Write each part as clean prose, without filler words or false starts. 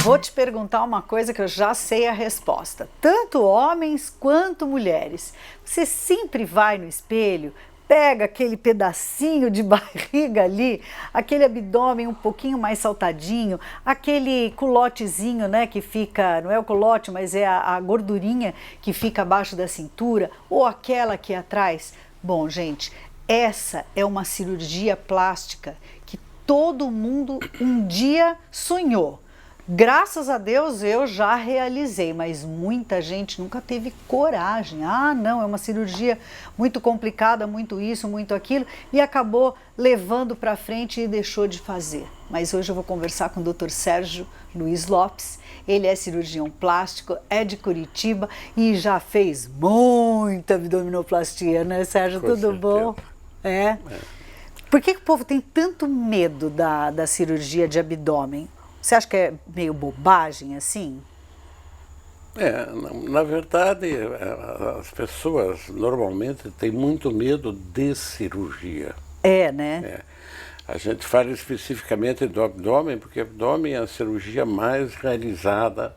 Vou te perguntar uma coisa que eu já sei a resposta. Tanto homens quanto mulheres. Você sempre vai no espelho, pega aquele pedacinho de barriga ali, aquele abdômen um pouquinho mais saltadinho, aquele culotezinho, né, que fica, não é o culote, mas é a gordurinha que fica abaixo da cintura, ou aquela aqui atrás. Bom, gente, essa é uma cirurgia plástica que todo mundo um dia sonhou. Graças a Deus eu já realizei, mas muita gente nunca teve coragem. Ah, não, é uma cirurgia muito complicada, muito isso, muito aquilo, e acabou levando para frente e deixou de fazer. Mas hoje eu vou conversar com o Dr. Sérgio Luiz Lopes. Ele é cirurgião plástico, é de Curitiba e já fez muita abdominoplastia, né, Sérgio? Com Tudo certeza. bom? É. Por que o povo tem tanto medo da cirurgia de abdômen? Você acha que é meio bobagem assim? Na verdade, as pessoas normalmente têm muito medo de cirurgia. É, né? É. A gente fala especificamente do abdômen, porque o abdômen é a cirurgia mais realizada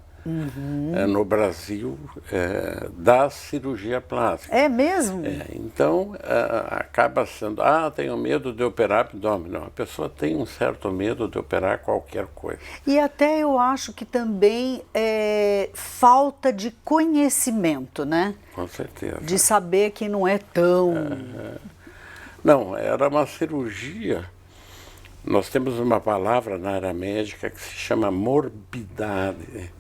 no Brasil da cirurgia plástica. É mesmo? Então, acaba sendo, tenho medo de operar abdômen. Não, a pessoa tem um certo medo de operar qualquer coisa. E até eu acho que também é falta de conhecimento, né? Com certeza. De saber que não é tão... Não, era uma cirurgia. Nós temos uma palavra na área médica que se chama morbidade.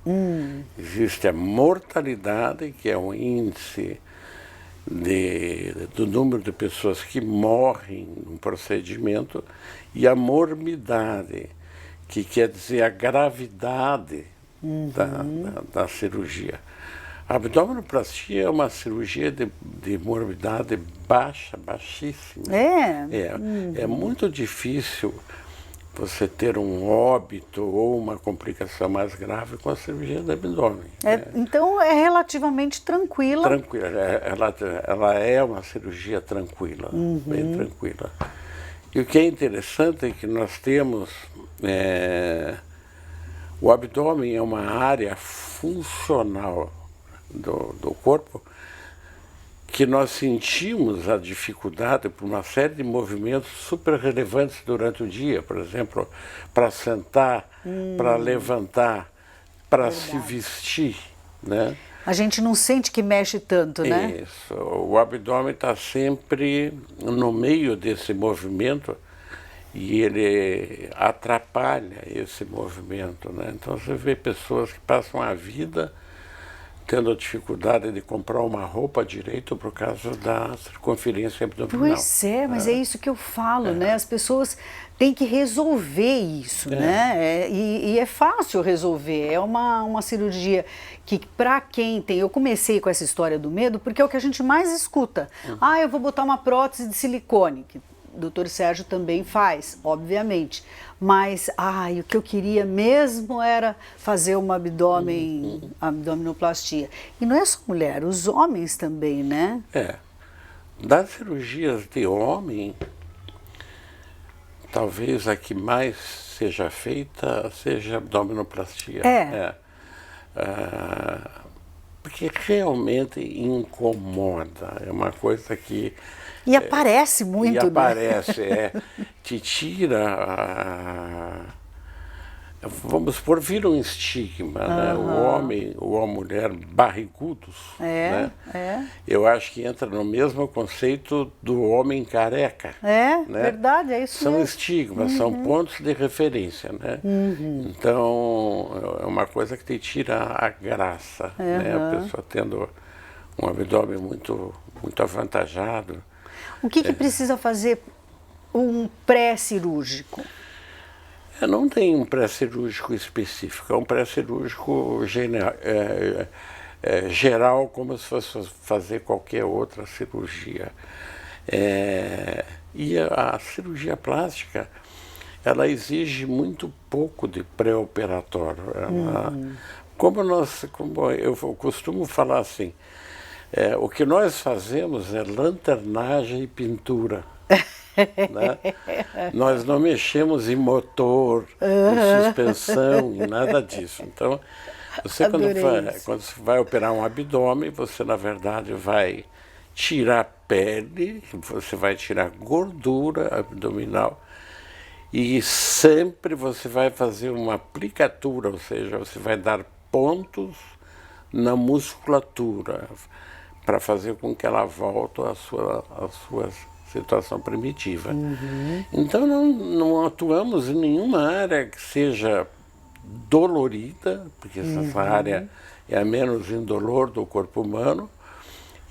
Existe a mortalidade, que é o índice do número de pessoas que morrem no procedimento, e a morbidade, que quer dizer a gravidade da cirurgia. A abdominoplastia é uma cirurgia de morbidade baixa, baixíssima. É muito difícil você ter um óbito ou uma complicação mais grave com a cirurgia do abdômen. Então é relativamente tranquila. Tranquila, ela é uma cirurgia tranquila, bem tranquila. E o que é interessante é que nós temos... o abdômen é uma área funcional do corpo que nós sentimos a dificuldade por uma série de movimentos super relevantes durante o dia, por exemplo, para sentar, para levantar, para se vestir, né? A gente não sente que mexe tanto, né? Isso, o abdômen está sempre no meio desse movimento e ele atrapalha esse movimento, né? Então você vê pessoas que passam a vida tendo a dificuldade de comprar uma roupa direito por causa da circunferência abdominal. Pois é, mas é isso que eu falo, né? As pessoas têm que resolver isso, né? E é fácil resolver, é uma cirurgia que para quem tem... Eu comecei com essa história do medo porque é o que a gente mais escuta. Eu vou botar uma prótese de silicone, que o Dr. Sérgio também faz, obviamente. Mas, o que eu queria mesmo era fazer uma abdominoplastia. E não é só mulher, os homens também, né? Das cirurgias de homem, talvez a que mais seja feita seja a abdominoplastia. Porque realmente incomoda, é uma coisa que... E aparece muito, e aparece, te tira vamos supor, vira um estigma, né? O homem ou a mulher barrigudos, né? Eu acho que entra no mesmo conceito do homem careca. Né? Verdade, é isso São mesmo. estigmas, são pontos de referência, né? Então, é uma coisa que te tira a graça, né? A pessoa tendo um abdômen muito, muito avantajado. O que precisa fazer um pré-cirúrgico? Não tem um pré-cirúrgico específico, é um pré-cirúrgico geral, como se fosse fazer qualquer outra cirurgia. E a cirurgia plástica, ela exige muito pouco de pré-operatório. Como eu costumo falar assim, o que nós fazemos é lanternagem e pintura. Né? Nós não mexemos em motor, em suspensão, em nada disso. Então, você quando você vai operar um abdômen, você na verdade vai tirar pele, você vai tirar gordura abdominal e sempre você vai fazer uma aplicatura, ou seja, você vai dar pontos na musculatura para fazer com que ela volte à sua situação primitiva. Então não atuamos em nenhuma área que seja dolorida, porque essa área é a menos indolor do corpo humano,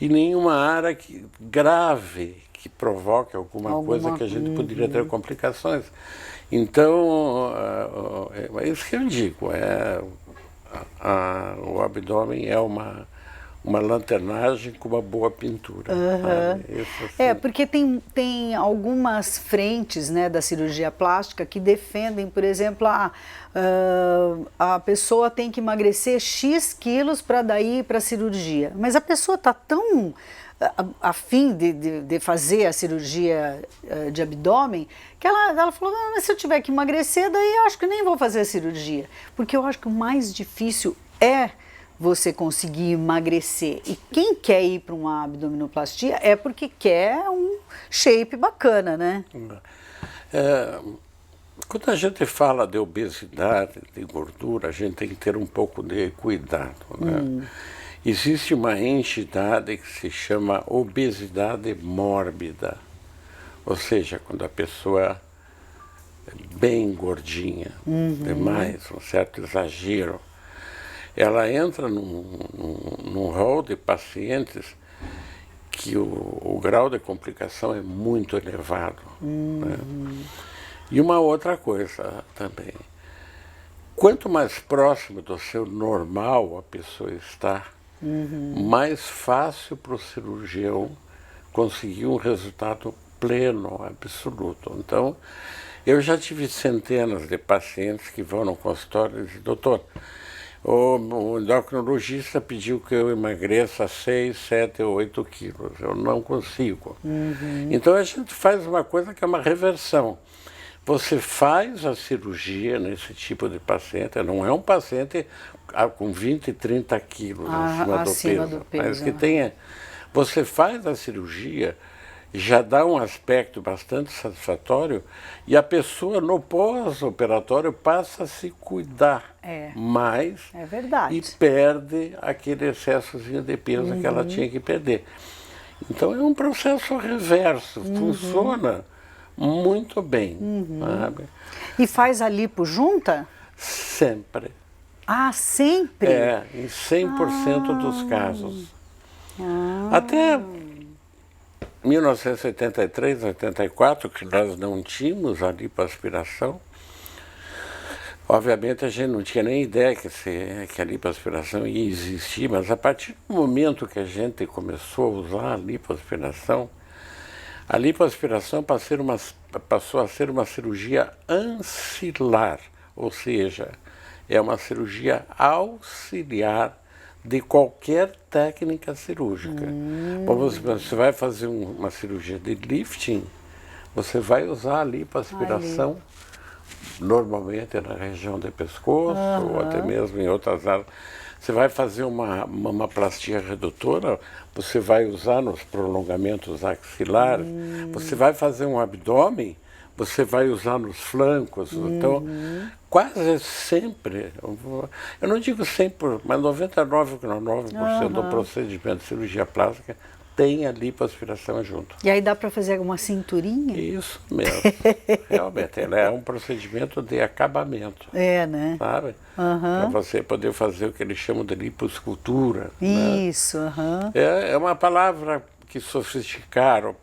e nenhuma área grave que provoque alguma coisa que a gente poderia ter complicações. Então, é isso que eu digo, o abdômen é uma lanternagem com uma boa pintura. Isso, assim. Porque tem algumas frentes, né, da cirurgia plástica que defendem, por exemplo, a pessoa tem que emagrecer X quilos para daí ir para a cirurgia. Mas a pessoa está tão a fim de fazer a cirurgia de abdômen, que ela falou, não, mas se eu tiver que emagrecer, daí eu acho que nem vou fazer a cirurgia. Porque eu acho que o mais difícil é você conseguir emagrecer. E quem quer ir para uma abdominoplastia é porque quer um shape bacana, né? Quando a gente fala de obesidade, de gordura, a gente tem que ter um pouco de cuidado, né? Existe uma entidade que se chama obesidade mórbida, ou seja, quando a pessoa é bem gordinha, demais, um certo exagero, ela entra num rol de pacientes que o grau de complicação é muito elevado. Né? E uma outra coisa também, quanto mais próximo do seu normal a pessoa está, mais fácil para o cirurgião conseguir um resultado pleno, absoluto. Então, eu já tive centenas de pacientes que vão no consultório e dizem, doutor, o endocrinologista pediu que eu emagreça 6, 7 ou 8 quilos. Eu não consigo. Então a gente faz uma coisa que é uma reversão. Você faz a cirurgia nesse tipo de paciente, não é um paciente com 20, 30 quilos acima do peso, mas que tenha... Você faz a cirurgia, já dá um aspecto bastante satisfatório e a pessoa no pós-operatório passa a se cuidar mais e perde aquele excesso de peso que ela tinha que perder. Então é um processo reverso, funciona muito bem. Sabe? E faz a lipo junta? Sempre. Ah, sempre? Em 100% dos casos. Até 1983, 84, que nós não tínhamos a lipoaspiração, obviamente a gente não tinha nem ideia que a lipoaspiração ia existir, mas a partir do momento que a gente começou a usar a lipoaspiração passou a ser uma cirurgia ancilar, ou seja, é uma cirurgia auxiliar de qualquer técnica cirúrgica. Como você vai fazer uma cirurgia de lifting, você vai usar a lipoaspiração, normalmente na região do pescoço, ou até mesmo em outras áreas. Você vai fazer uma mamoplastia redutora, você vai usar nos prolongamentos axilares, você vai fazer um abdômen, você vai usar nos flancos. Então, quase sempre, eu não digo 100%, mas 99,9% do procedimento de cirurgia plástica tem a lipoaspiração junto. E aí dá para fazer alguma cinturinha? Isso mesmo. Realmente, ela é um procedimento de acabamento. Né? Sabe? Para você poder fazer o que eles chamam de lipoescultura. Isso, né? É uma palavra que sofisticaram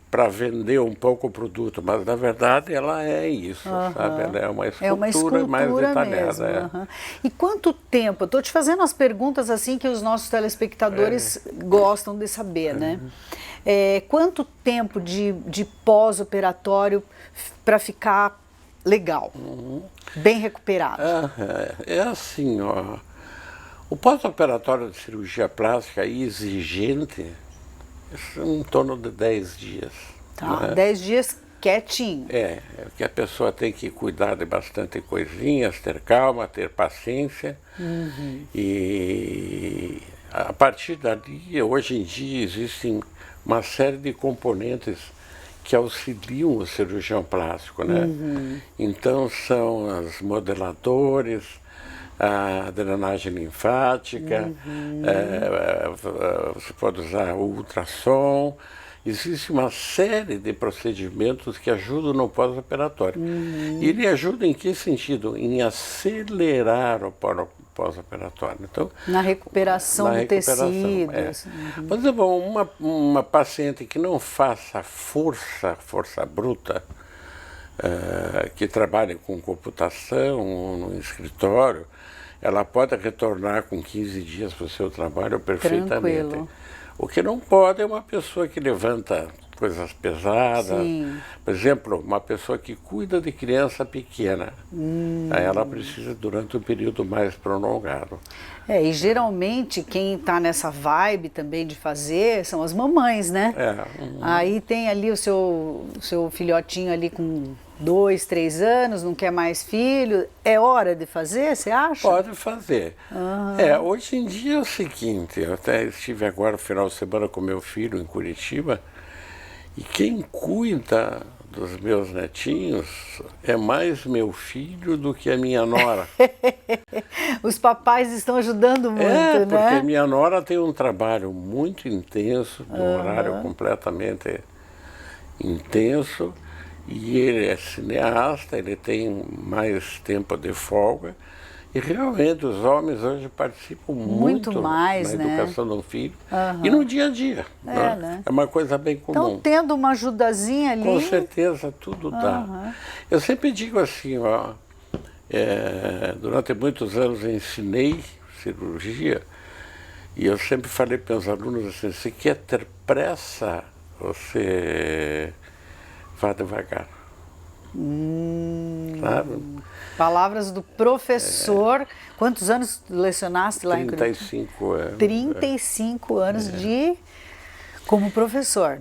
para vender um pouco o produto, mas na verdade ela é isso, sabe? Ela é uma escultura mais detalhada. E quanto tempo? Estou te fazendo as perguntas assim que os nossos telespectadores gostam de saber, né? Quanto tempo de pós-operatório para ficar legal, bem recuperado? É assim, ó, o pós-operatório de cirurgia plástica exigente, em torno de 10 dias. Tá, né? 10 dias quietinho. É que a pessoa tem que cuidar de bastante coisinhas, ter calma, ter paciência. E a partir dali, hoje em dia, existem uma série de componentes que auxiliam o cirurgião plástico, né? Então são os modeladores, a drenagem linfática, você pode usar o ultrassom. Existe uma série de procedimentos que ajudam no pós-operatório. E ele ajuda em que sentido? Em acelerar o pós-operatório. Então, Na recuperação do tecido. Por exemplo, uma paciente que não faça força bruta, que trabalhe com computação no escritório, ela pode retornar com 15 dias para o seu trabalho perfeitamente. Tranquilo. O que não pode é uma pessoa que levanta coisas pesadas. Sim. Por exemplo, uma pessoa que cuida de criança pequena. Aí ela precisa durante um período mais prolongado. E geralmente quem está nessa vibe também de fazer são as mamães, né? Aí tem ali o seu filhotinho ali com 2, 3 anos, não quer mais filho. É hora de fazer, você acha? Pode fazer. Hoje em dia é o seguinte, eu até estive agora no final de semana com meu filho em Curitiba, e quem cuida dos meus netinhos é mais meu filho do que a minha nora. Os papais estão ajudando muito, né? Porque a minha nora tem um trabalho muito intenso, de um horário completamente intenso, e ele é cineasta, ele tem mais tempo de folga, e realmente os homens hoje participam muito mais, na educação do filho Uhum. e no dia a dia. Né? É uma coisa bem comum. Então, tendo uma ajudazinha ali... Com certeza, tudo dá. Eu sempre digo assim, durante muitos anos eu ensinei cirurgia, e eu sempre falei para os alunos assim, se quer ter pressa, você vá devagar. Sabe? Palavras do professor. Quantos anos lecionaste lá em Curitiba? 35 anos. 35 anos como professor.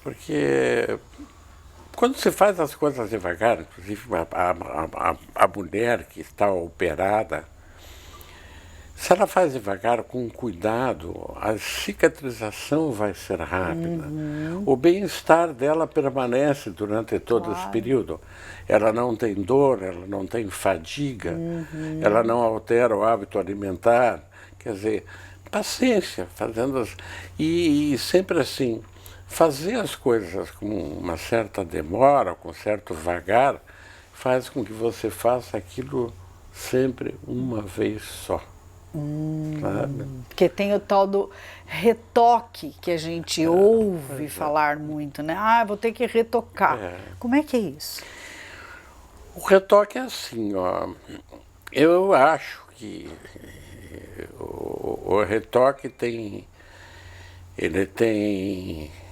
Porque quando você faz as coisas devagar, inclusive a mulher que está operada, se ela faz devagar, com cuidado, a cicatrização vai ser rápida. O bem-estar dela permanece durante todo esse período. Ela não tem dor, ela não tem fadiga, ela não altera o hábito alimentar. Quer dizer, paciência, e sempre assim, fazer as coisas com uma certa demora, com certo vagar, faz com que você faça aquilo sempre uma vez só. Sabe? Porque tem o tal do retoque que a gente ouve falar muito, né? Vou ter que retocar. Como é que é isso? O retoque é assim, eu acho que o retoque tem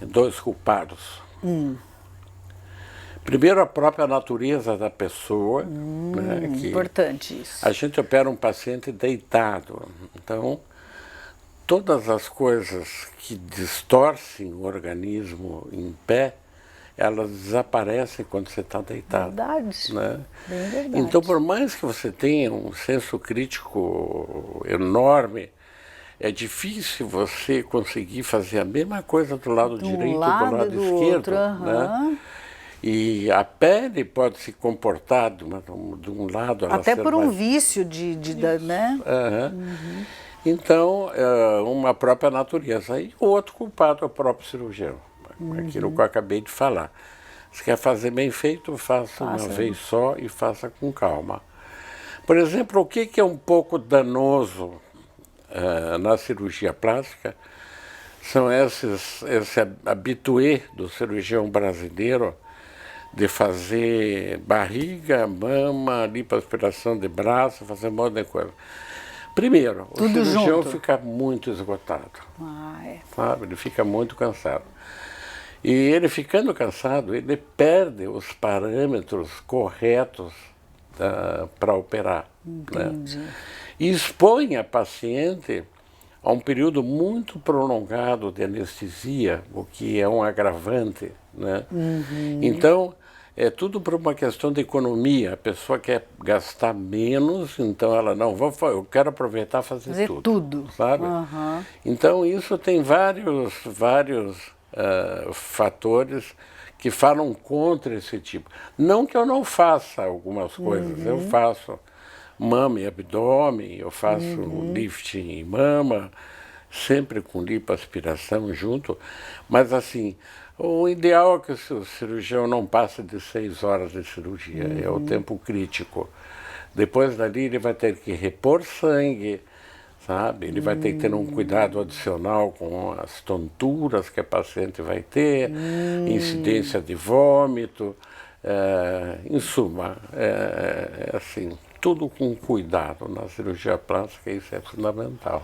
dois culpados. Primeiro, a própria natureza da pessoa. Né, que importante isso. A gente opera um paciente deitado. Então, todas as coisas que distorcem o organismo em pé, elas desaparecem quando você está deitado. Verdade. Né? Bem verdade. Então, por mais que você tenha um senso crítico enorme, é difícil você conseguir fazer a mesma coisa do lado direito do lado esquerdo. Outro, né? E a pele pode se comportar de um lado... Até por um vício né? Então, uma própria natureza. E o outro culpado é o próprio cirurgião. Aquilo que eu acabei de falar. Se quer fazer bem feito, faça uma vez só e faça com calma. Por exemplo, o que é um pouco danoso na cirurgia plástica são esse habitué do cirurgião brasileiro de fazer barriga, mama, lipoaspiração de braço, fazer um monte de coisa. Primeiro, o cirurgião fica muito esgotado. Sabe? Ele fica muito cansado. E ele ficando cansado, ele perde os parâmetros corretos para operar. Né? E expõe a paciente há um período muito prolongado de anestesia, o que é um agravante, né? Então, é tudo por uma questão de economia. A pessoa quer gastar menos, então ela não, eu quero aproveitar e fazer tudo. Sabe? Então, isso tem vários fatores que falam contra esse tipo. Não que eu não faça algumas coisas, eu faço mama e abdômen, eu faço lifting em mama, sempre com lipoaspiração junto, mas assim, o ideal é que o cirurgião não passe de 6 horas de cirurgia, é o tempo crítico. Depois dali ele vai ter que repor sangue, sabe? Ele vai ter que ter um cuidado adicional com as tonturas que a paciente vai ter, incidência de vômito, em suma, assim, tudo com cuidado na cirurgia plástica, isso é fundamental.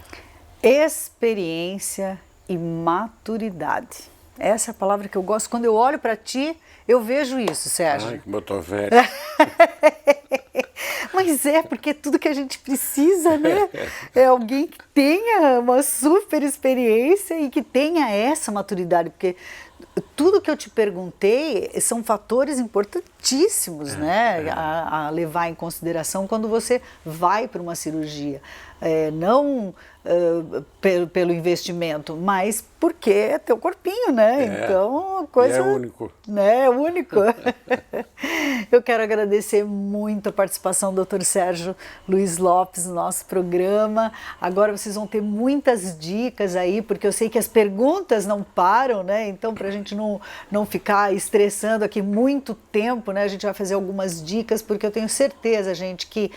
Experiência e maturidade. Essa é a palavra que eu gosto. Quando eu olho para ti, eu vejo isso, Sérgio. Ai, como eu tô velho. Mas é porque tudo que a gente precisa, né? É alguém que tenha uma super experiência e que tenha essa maturidade, porque tudo que eu te perguntei são fatores importantíssimos, né? A levar em consideração quando você vai para uma cirurgia. Não pelo investimento, mas porque é teu corpinho, né? Então, a coisa... é único. Né? É único. Eu quero agradecer muito a participação do Dr. Sérgio Luiz Lopes no nosso programa. Agora vocês vão ter muitas dicas aí, porque eu sei que as perguntas não param, né? Então, para a gente não ficar estressando aqui muito tempo, né? A gente vai fazer algumas dicas, porque eu tenho certeza, gente, que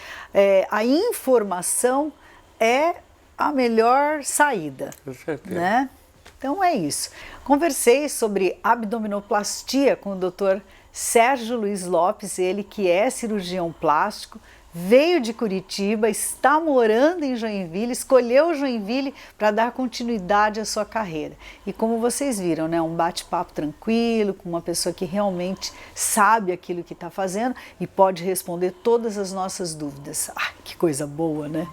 a informação é a melhor saída. Com certeza. Né? Então é isso. Conversei sobre abdominoplastia com o Dr. Sérgio Luiz Lopes, ele que é cirurgião plástico, veio de Curitiba, está morando em Joinville, escolheu Joinville para dar continuidade à sua carreira. E como vocês viram, né, um bate-papo tranquilo, com uma pessoa que realmente sabe aquilo que está fazendo e pode responder todas as nossas dúvidas. Ah, que coisa boa, né?